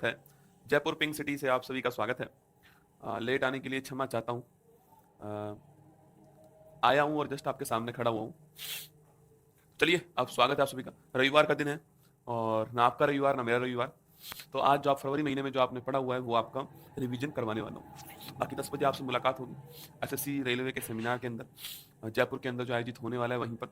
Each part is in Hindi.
है। जयपुर पिंक सिटी से आप सभी का स्वागत है। लेट आने के लिए क्षमा चाहता हूँ। आया हूँ और जस्ट आपके सामने खड़ा हुआ हूँ। चलिए, अब स्वागत है आप सभी का। रविवार का दिन है और ना आपका रविवार ना मेरा रविवार। तो आज जो आप फरवरी महीने में जो आपने पढ़ा हुआ है वो आपका रिवीजन करवाने वाला हूँ। बाकी 10 बजे आपसे मुलाकात होगी एसएससी रेलवे के सेमिनार के अंदर, जयपुर के अंदर जो आयोजित होने वाला है वहीं पर।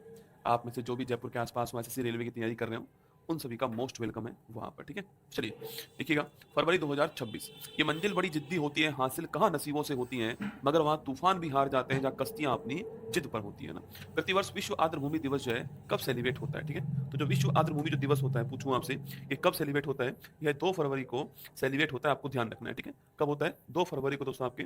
आप में से जो भी जयपुर के आसपास हो, एसएससी रेलवे की तैयारी कर रहे हो, उन सभी का मोस्ट वेलकम है वहां पर। ठीक है, चलिए देखिएगा। फरवरी 2026, ये मंजिल बड़ी जिद्दी होती है, हासिल कहाँ नसीबों से होती है, मगर वहां तूफान भी हार जाते हैं जहाँ कश्तियां अपनी जिद पर होती है ना। प्रतिवर्ष विश्व आर्द्र भूमि दिवस जो है कब सेलिब्रेट होता है? ठीक है, तो जो विश्व आर्द्र भूमि जो दिवस होता है, पूछूं आपसे, ये कब सेलिब्रेट होता है? यह 2 फरवरी को सेलिब्रेट होता है, आपको ध्यान रखना है। ठीक है, कब होता है? 2 फरवरी को दोस्तों, आपके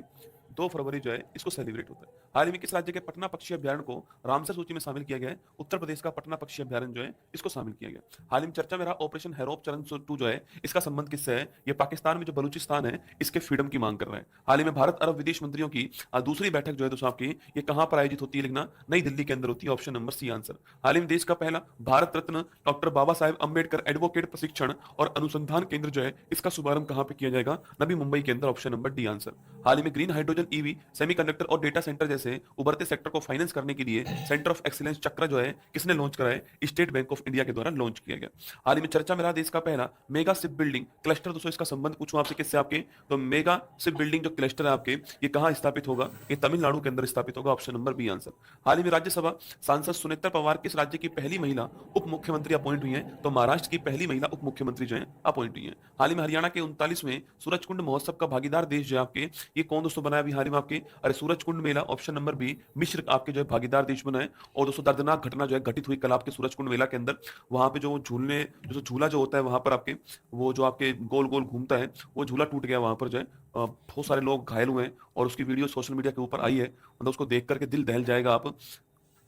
2 फरवरी जो है इसको सेलिब्रेट होता है। हाल ही में किस राज्य के पटना पक्षी अभ्यारण्य को रामसर सूची में शामिल किया गया है? उत्तर प्रदेश का पटना पक्षी अभ्यारण्य जो है इसको शामिल किया गया। हाल ही में चर्चा में रहा ऑपरेशन हैरोप चरण 2 जो है, इसका संबंध किससे है? ये पाकिस्तान में जो बलूचिस्तान है इसके फ्रीडम की मांग कर रहा है। हाल ही में भारत अरब विदेश मंत्रियों की दूसरी बैठक जो है दोस्तों आपकी, ये कहां पर आयोजित होती है? लिखना, नई दिल्ली के अंदर होती है। Option number C answer. हाल ही में देश का पहला भारत रत्न डॉक्टर बाबा साहेब अंबेडकर एडवोकेट प्रशिक्षण और अनुसंधान केंद्र जो है इसका शुभारंभ कहां पे किया जाएगा? नवी मुंबई के अंदर। Option number D answer. हाल ही में ग्रीन हाइड्रोजन, ईवी, सेमीकंडक्टर और डेटा सेंटर जैसे उभरते सेक्टर को फाइनेंस करने के लिए सेंटर ऑफ एक्सीलेंस चक्र जो है किसने लॉन्च करा है? स्टेट बैंक ऑफ इंडिया के द्वारा लॉन्च किया गया। हाल ही में चर्चा में रहा देश का पहला मेगा शिप बिल्डिंग क्लस्टर। दोस्तों इसका संबंध पूछूं आपसे किससे? आपके तो मेगा शिप बिल्डिंग जो क्लस्टर है आपके, ये कहां स्थापित होगा? ये तमिलनाडु के अंदर स्थापित होगा। Option number B answer. हाल ही में राज्यसभा सांसद सुनेत्र पवार किस राज्य की पहली महिला उप मुख्यमंत्री अपॉइंट हुई है? तो महाराष्ट्र की पहली महिला उप मुख्यमंत्री जो है अपॉइंट हुई है। हाल ही में हरियाणा के 39वें सूरजकुंड महोत्सव का भागीदार देश जो है आपके, ये कौन दोस्तों बना है बिहार में आपके? अरे सूरजकुंड मेला। ऑप्शन नंबर बी, मिश्र आपके जो है भागीदार देश बना है। और दोस्तों दर्दनाक घटना जो है घटित हुई कल आपके सूरजकुंड मेला के अंदर। वहां पे जो झूलने जो झूला जो होता है वहां पर आपके, वो जो आपके गोल गोल घूमता है, वो झूला टूट गया वहां पर जो है। बहुत सारे लोग घायल हुए हैं और उसकी वीडियो सोशल मीडिया के ऊपर आई है। मतलब उसको देख करके दिल दहल जाएगा। आप,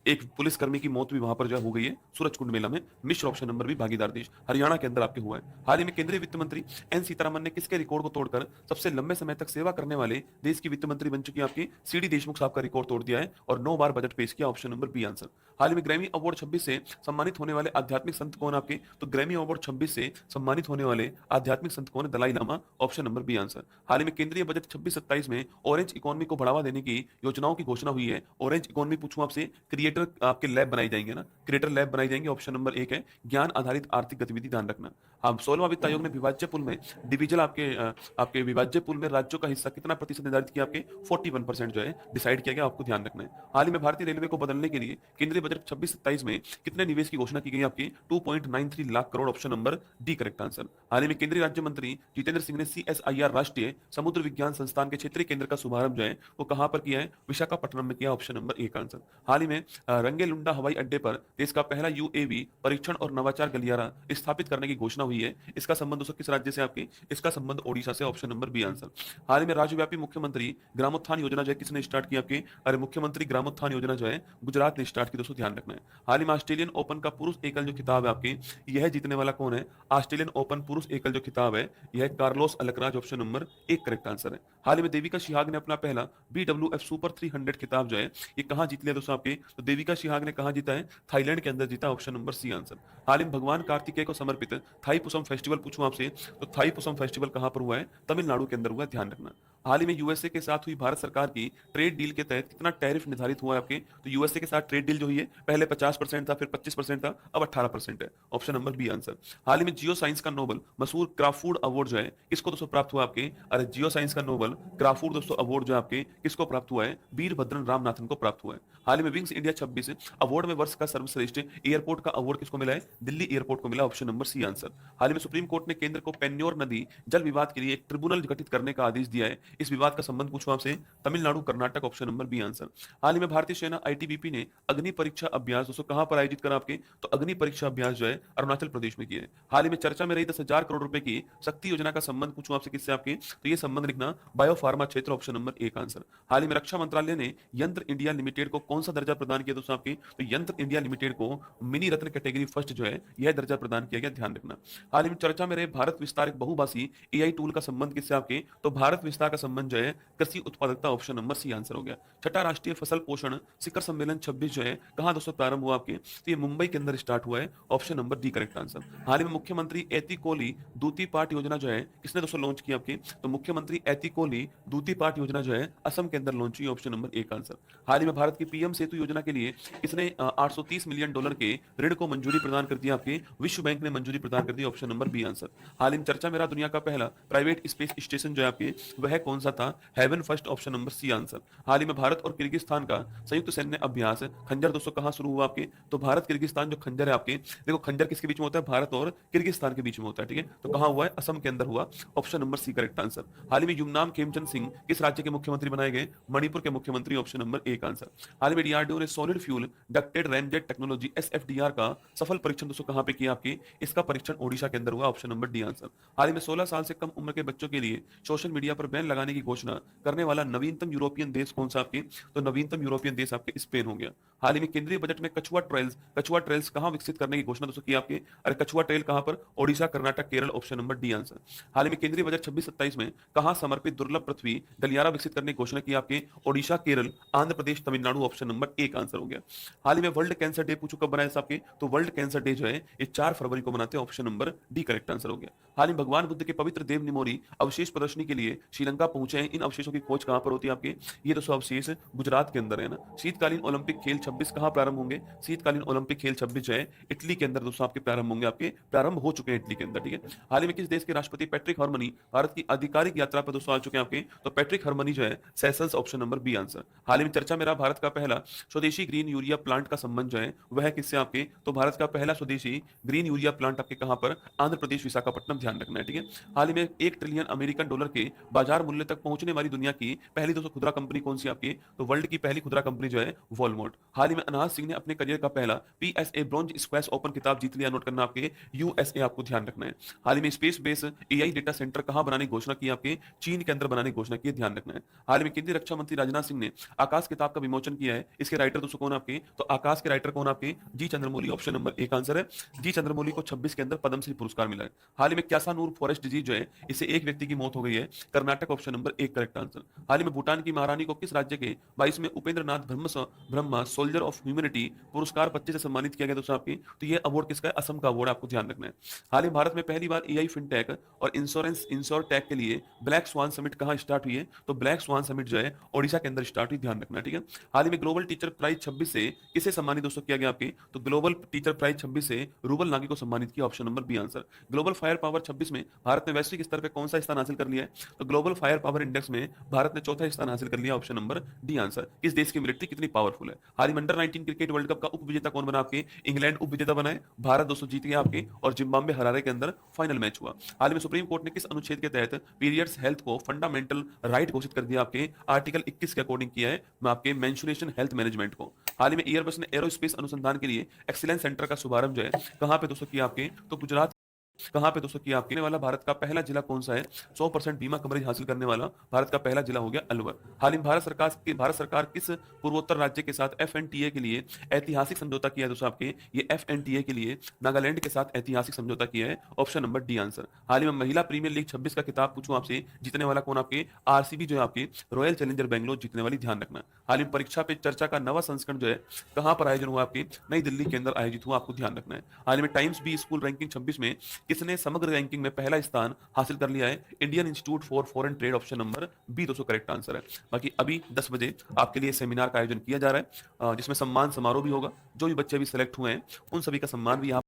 एक पुलिसकर्मी की मौत भी वहां पर जो हो गई है सूरजकुंड मेला में। मिश्र ऑप्शन नंबर भी भागीदार देश हरियाणा के अंदर आपके हुआ है। हाल ही में केंद्रीय वित्त मंत्री एन सीतारमन ने किसके रिकॉर्ड को तोड़कर सबसे लंबे समय तक सेवा करने वाले देश की वित्त मंत्री बन चुकी है? आपकी सीडी देशमुख साहब का रिकॉर्ड तोड़ दिया है और 9 बार बजट पेश किया। Option number B answer. हाल ही में ग्रैमी अवार्ड 26 से सम्मानित होने वाले आध्यात्मिक संत कौन आपके? तो ग्रैमी अवार्ड 26 से सम्मानित होने वाले आध्यात्मिक संत कौन? Dalai Lama. Option number B answer. हाल ही में केंद्रीय बजट 26-27 में ऑरेंज इकोनॉमी को बढ़ावा देने की योजनाओं की घोषणा हुई है। ऑरेंज इकोनॉमी पूछूं आपसे, क्रिएटर आपके लैब बनाई जाएंगे ना, क्रिएटर लैब बनाई जाएंगे। ऑप्शन नंबर 1 है ज्ञान आधारित आर्थिक गतिविधि, ध्यान रखना। हम 16वां वित्त आयोग ने विभाज्य पूल में डिविजन आपके विभाज्य पूल में राज्यों का हिस्सा कितना प्रतिशत निर्धारित किया? आपके 41% जो है डिसाइड किया गया, आपको ध्यान रखना है। हाल ही में भारतीय रेलवे को बदलने के लिए केंद्रीय बजट 26-27 में कितने निवेश की घोषणा की गई? आपकी 2.93 lakh crore. Option number D correct answer. हाल ही में केंद्रीय राज्य मंत्री जितेंद्र सिंह ने CSIR राष्ट्रीय समुद्र विज्ञान संस्थान के क्षेत्रीय केंद्र का शुभारंभ जो है वो कहां पर किया है? विशाखापट्टनम में किया। ऑप्शन नंबर ए का आंसर। हाल ही में रंगेलुंडा हवाई अड्डे पर देश का पहला UAV परीक्षण और नवाचार गलियारा स्थापित करने की घोषणा हुई है। इसका संबंध दोस्तों किस राज्य से? आपकी, इसका संबंध ओडिशा से। Option number B answer. हाल ही में राज्यव्यापी मुख्यमंत्री ग्रामोत्थान योजना जो है किसने स्टार्ट की? आपकी, अरे मुख्यमंत्री ग्रामोत्थान योजना जो है गुजरात ने स्टार्ट की। दोस्तों ध्यान रखना है। हाल ही में ऑस्ट्रेलियन ओपन का पुरुष एकल जो खिताब है आपकी, यह जीतने वाला कौन है? ऑस्ट्रेलियन ओपन पुरुष एकल जो खिताब है यह कार्लोस अल्कराज। ऑप्शन नंबर एक करेक्ट आंसर है। हाल ही में देविका शिहाग ने अपना पहला BWF सुपर 300 खिताब जो है ये कहां जीत लिया दोस्तों? आपके, तो देविका शिहाग ने कहां जीता है? थाईलैंड के अंदर जीता। Option number C answer. हाल ही में भगवान कार्तिकेय को समर्पित थाई पुसम फेस्टिवल पूछूं आपसे, तो थाई पुसम फेस्टिवल कहां पर हुआ है? तमिलनाडु के अंदर हुआ है, ध्यान रखना। हाल ही में यूएसए के साथ हुई भारत सरकार की ट्रेड डील के तहत कितना टैरिफ निर्धारित हुआ है? आपके, तो यूएसए के साथ ट्रेड डील जो हुई है पहले 50% था, फिर 25% था, अब 18% है। Option number B answer. हाल ही में जियो साइंस का नोबल मशहूर क्राफूड अवार्ड जो है किसको दोस्तों प्राप्त हुआ? आपके, अरे जियो साइंस का नोबल क्राफूड दोस्तों अवार्ड जो है आपके किसको प्राप्त हुआ है? वीरभद्रन रामनाथन को प्राप्त हुआ है। हाल ही में विंग्स इंडिया 26 अवार्ड में वर्ष का सर्वश्रेष्ठ एयरपोर्ट का अवार्ड किसको मिला है? दिल्ली एयरपोर्ट को मिला। Option number C answer. हाल ही में सुप्रीम कोर्ट ने केंद्र को पेन्योर नदी जल विवाद के लिए एक ट्रिब्यूनल गठित करने का आदेश दिया है। इस विवाद का संबंध पूछूं आपसे, Tamil Nadu Karnataka. Option number B answer. हाल ही में भारतीय सेना ITBP ने अग्नि परीक्षा अभ्यास दोस्तों कहां पर आयोजित करा? आपके, तो अग्नि परीक्षा अभ्यास जो है अरुणाचल प्रदेश में किया है। हाल ही में चर्चा में रही 10,000 करोड़ रुपए की शक्ति योजना का संबंध पूछूं आपसे किससे? आपके, तो ये संबंध लिखना बायो फार्मा क्षेत्र। ऑप्शन नंबर एक आंसर। हाल ही में रक्षा मंत्रालय ने यंत्र इंडिया लिमिटेड को कौन सा दर्जा प्रदान किया दोस्तों? आपके, तो यंत्र इंडिया लिमिटेड को मिनी रत्न कैटेगरी फर्स्ट जो है यह दर्जा प्रदान किया गया, ध्यान रखना। हाल ही में चर्चा में रहे भारत विस्तार एक बहुभाषी AI टूल का संबंध किससे? आपके, तो भारत विस्तार का संबंध जो है कृषि उत्पादकता, ऑप्शन नंबर सी आंसर हो गया। छठा राष्ट्रीय फसल पोषण शिखर सम्मेलन 26 जो है कहाँ दोस्तों प्रारंभ हुआ आपके, तो ये मुंबई के अंदर स्टार्ट हुआ है, option number D correct answer. हाल ही में मुख्यमंत्री एती कोहली दूती पाठ योजना जो है किसने दोस्तों लॉन्च की आपकी, तो मुख्यमंत्री एती कोहली दूती पाठ योजना जो है असम के अंदर लॉन्च हुई, ऑप्शन नंबर एक आंसर। हाल ही में भारत की पीएम सेतु योजना के लिए किसने $830 मिलियन के ऋण को मंजूरी प्रदान कर दी आपके, विश्व बैंक ने मंजूरी प्रदान कर दी, ऑप्शन नंबर बी आंसर। हाल ही में चर्चा में रहा दुनिया का पहला प्राइवेट स्पेस स्टेशन जो है आपके वह कौन सा था, heaven first, option number C answer. हाल ही में भारत और किर्गिस्तान का संयुक्त सैन्य अभ्यास खंजर दोस्तों कहां शुरू हुआ आपके, तो भारत किर्गिस्तान जो खंजर है आपके, देखो खंजर किसके बीच में होता है, भारत और किर्गिस्तान के बीच में होता है, ठीक है, तो कहां हुआ है, असम के अंदर हुआ, option number C correct answer. हाल ही में युमनाम खेमचंद सिंह किस राज्य के मुख्यमंत्री बनाए गए, मणिपुर के मुख्यमंत्री, ऑप्शन नंबर एक आंसर। हाल ही में डीआरडीओ ने solid fuel ducted ramjet technology SFDR का सफल परीक्षण दोस्तों कहां पे किया आपके, इसका परीक्षण ओडिशा के अंदर हुआ, ऑप्शन नंबर डी आंसर। हाल ही में 16 साल से कम उम्र के बच्चों के लिए सोशल मीडिया पर बैन लगाने की घोषणा करने वाला नवीनतम यूरोपियन देश कौन सा आपके, तो नवीनतम यूरोपियन देश आपके स्पेन हो गया। हाल ही में केंद्रीय बजट में कछुआ ट्रेल्स कहां विकसित करने की घोषणा दोस्तों की आपके, अरे कछुआ ट्रेल कहां पर, Odisha, Karnataka, Kerala, option number D answer. हाल ही में केंद्रीय बजट 26-27 में कहां समर्पित दुर्लभ पृथ्वी गलियारा विकसित करने की घोषणा की आपके, ओडिशा, केरल, आंध्र प्रदेश, तमिलनाडु, ऑप्शन नंबर एक आंसर हो गया। हाल ही में वर्ल्ड कैंसर डे पूछो कब बनाया आपके, तो वर्ल्ड कैंसर डे जो है ये 4 फरवरी को मनाते हैं, option number D correct answer हो गया। हाल ही भगवान बुद्ध के पवित्र देव निमोरी अवशेष प्रदर्शनी के लिए श्रीलंका पहुंचे हैं, इन अवशेषों की खोज कहां पर होती है आपके, ये दोस्तों अवशेष गुजरात के अंदर है ना। शीतकालीन ओलंपिक खेल 26 कहां प्रारंभ होंगे, शीतकालीन ओलंपिक खेल 26 जो है इटली के अंदर दोस्तों आपके प्रारंभ होंगे, आपके प्रारंभ हो चुके हैं इटली के अंदर, ठीक है। हाल ही में किस देश के राष्ट्रपति पैट्रिक हार्मनी भारत की आधिकारिक यात्रा पर दोस्तों आ चुके हैं आपके, तो पैट्रिक हार्मनी जो है Seychelles, option number B answer. हाल ही में चर्चा में रहा भारत का पहला स्वदेशी ग्रीन यूरिया प्लांट का संबंध जो है वह किससे आपके, तो भारत का पहला स्वदेशी ग्रीन यूरिया प्लांट आपके कहां पर, आंध्र प्रदेश, विशाखापट्टनम, ध्यान रखना है, ठीक है। हाल ही में $1 ट्रिलियन के बाजार मूल्य तक पहुंचने वाली दुनिया की पहली दोस्तों खुदरा कंपनी कौन सी आपकी, तो वर्ल्ड की पहली खुदरा कंपनी जो है वॉलमार्ट। हाल ही में अनाज सिंह ने अपने करियर का पहला पीएसए ब्रॉन्ज स्क्वैश ओपन खिताब जीत लिया, नोट करना आपके यूएसए, आपको ध्यान रखना है। हाल ही में space base AI data centre कहां बनाने की घोषणा की आपके, चीन के अंदर बनाने की घोषणा की, ध्यान रखना है। हाल ही में केंद्रीय रक्षा मंत्री राजनाथ सिंह ने आकाश किताब का विमोचन किया है, इसके राइटर दोस्तों कौन आपके, तो आकाश के राइटर कौन आपके, जी चंद्रमौली, ऑप्शन नंबर एक आंसर है। जी चंद्रमौली को 26 के अंदर पद्मश्री पुरस्कार मिला है। हाल ही में क्यासानूर फॉरेस्ट डिजीज जो है इससे एक व्यक्ति की मौत हो गई है, कर्नाटक, ऑप्शन नंबर एक करेक्ट आंसर। हाल ही में भूटान की महारानी को किस राज्य के 22वें Upendra Nath Brahma soldier of humanity पुरस्कार 25 से सम्मानित किया गया दोस्तों आपकी, तो ये अवार्ड किसका है, असम का अवार्ड, आपको ध्यान रखना है। हाल ही भारत में पहली बार एआई फिनटेक और इंश्योर टेक के लिए ब्लैक स्वान समिट कहां स्टार्ट हुई है, तो ब्लैक स्वान समिट जो है ओडिशा के अंदर स्टार्ट हुई, ध्यान रखना, ठीक है। हाल ही में ग्लोबल टीचर प्राइज 26 से किसे सम्मानित दोस्तों किया गया आपकी, तो ग्लोबल टीचर प्राइज 26 से रूबल नागी को सम्मानित किया, option number B answer. Global fire power 26 में भारत ने वैश्विक स्तर पर कौन सा स्थान हासिल कर लिया है, तो ग्लोबल फायर पावर इंडेक्स में भारत ने चौथा स्थान हासिल कर लिया, ऑप्शन नंबर डी आंसर। किस देश की मिलिट्री कितनी पावरफुल है। हाल ही में अंडर 19 क्रिकेट वर्ल्ड कप का उप विजेता कौन बना आपके, इंग्लैंड उप विजेता बना है, भारत दोस्तों जीत गया आपके, और जिम्बाब्वे हरारे के अंदर फाइनल मैच हुआ। हाल ही में सुप्रीम कोर्ट ने किस अनुच्छेद के तहत पीरियड्स हेल्थ को फंडामेंटल राइट घोषित कर दिया आपके, आर्टिकल 21 के अकॉर्डिंग किया है आपके मेंस्ट्रुएशन हेल्थ मैनेजमेंट को। हाल ही में एयरबस ने एरोस्पेस अनुसंधान के लिए एक्सीलेंस सेंटर का शुभारंभ जो है कहां पे दोस्तों किया आपके, तो गुजरात, कहां पे दोस्तों किया आपके वाला भारत का पहला जिला कौन सा है, 100% बीमा कवरेज हासिल करने वाला भारत का पहला जिला हो गया अलवर। हाल ही में भारत सरकार किस पूर्वोत्तर राज्य के साथ एफएनटीए के लिए ऐतिहासिक समझौता किया है दोस्तों आपके, ये एफएनटीए के लिए नागालैंड के साथ ऐतिहासिक समझौता किया है, ऑप्शन नंबर डी आंसर। हाल ही में महिला प्रीमियर लीग 26 का खिताब पूछूं आपसे, जीतने वाला कौन आपके, आरसीबी जो है आपकी रॉयल चैलेंजर बैंगलोर जीतने वाली, ध्यान रखना। हाल ही में परीक्षा पे चर्चा का नवा संस्करण जो है कहां पर आयोजन हुआ आपके, नई दिल्ली के अंदर आयोजित हुआ, आपको ध्यान रखना है। हाल ही में टाइम्स बी स्कूल रैंकिंग 26 में किसने समग्र रैंकिंग में पहला स्थान हासिल कर लिया है, Indian Institute for Foreign Trade, option number B दोस्तों करेक्ट आंसर है। बाकी अभी 10 बजे आपके लिए सेमिनार का आयोजन किया जा रहा है जिसमें सम्मान समारोह भी होगा, जो भी बच्चे अभी सेलेक्ट हुए हैं उन सभी का सम्मान भी यहाँ